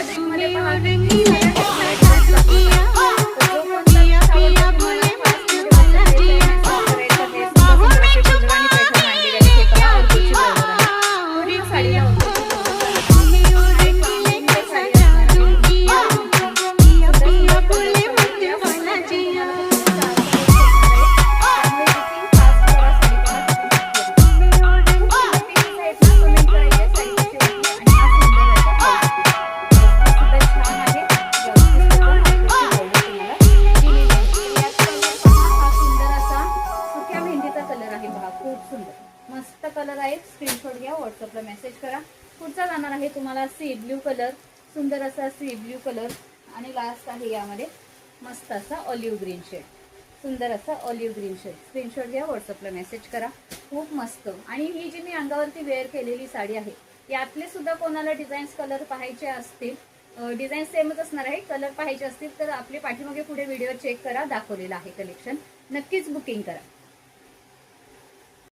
फॅब्रिकमध्ये पहा किती साऱ्या टेक्स्टाईल दाखवतात. जो कोणता पीस आवडतो तुम्हाला फास्टमध्ये वाचता घ्यायचं आहे, मेसेज करायचं आहे. सुंदर सुंदर असे फुलर आणि पैठण मांडलेले आहेत. हे पहा ऑर्किडची बॉर्डर आहे. पूर्ण साडीला ऑर्किडची बॉर्डर आहे. एक सुंदर साडी असणार आहे. सुंदर सुंदर कलर्स आहेत. या फुलांमध्ये तुम्हाला फक्त 4 कलर्स भेटणार आहेत. त्यामुळे बुकिंग फास्ट करा. साडी पहा किती सुंदर आहे. खूप सुंदर पीसेस आहेत ना. कमेंट करायची आहे साडी कशी वाटली आणि हा सुंदर आहे ब्लाउज पीस सुद्धा छान आहे. ब्लाउज पीस पण ऑर्किडची बॉर्डर तुम्हाला दिलेली आहे. यात कलर पहा हा सुंदर असा सुक्या मेहंदीचा कलर आहे. पहा खूप सुंदर मस्त कलर आहे. स्क्रीनशॉट घ्या, व्हॉट्सअपला मेसेज करा. पुढचा जाणार आहे तुम्हाला सी ब्ल्यू कलर. सुंदर असा सी ब्ल्यू कलर आणि लास्ट आहे यामध्ये मस्त असा ऑलिव्ह ग्रीन शेड. सुंदर असा ऑलिव्ह ग्रीन शेड. स्क्रीनशॉट घ्या, व्हॉट्सअपला मेसेज करा. खूप मस्त. आणि ही जी मी अंगावरती वेअर केलेली साडी आहे यातले सुद्धा कोणाला डिझाईन्स कलर पाहायचे असतील, डिझाईन सेमच असणार आहे, कलर पाहायचे असतील तर आपले पाठीमागे पुढे व्हिडिओ चेक करा, दाखवलेला आहे कलेक्शन. नक्कीच बुकिंग करा.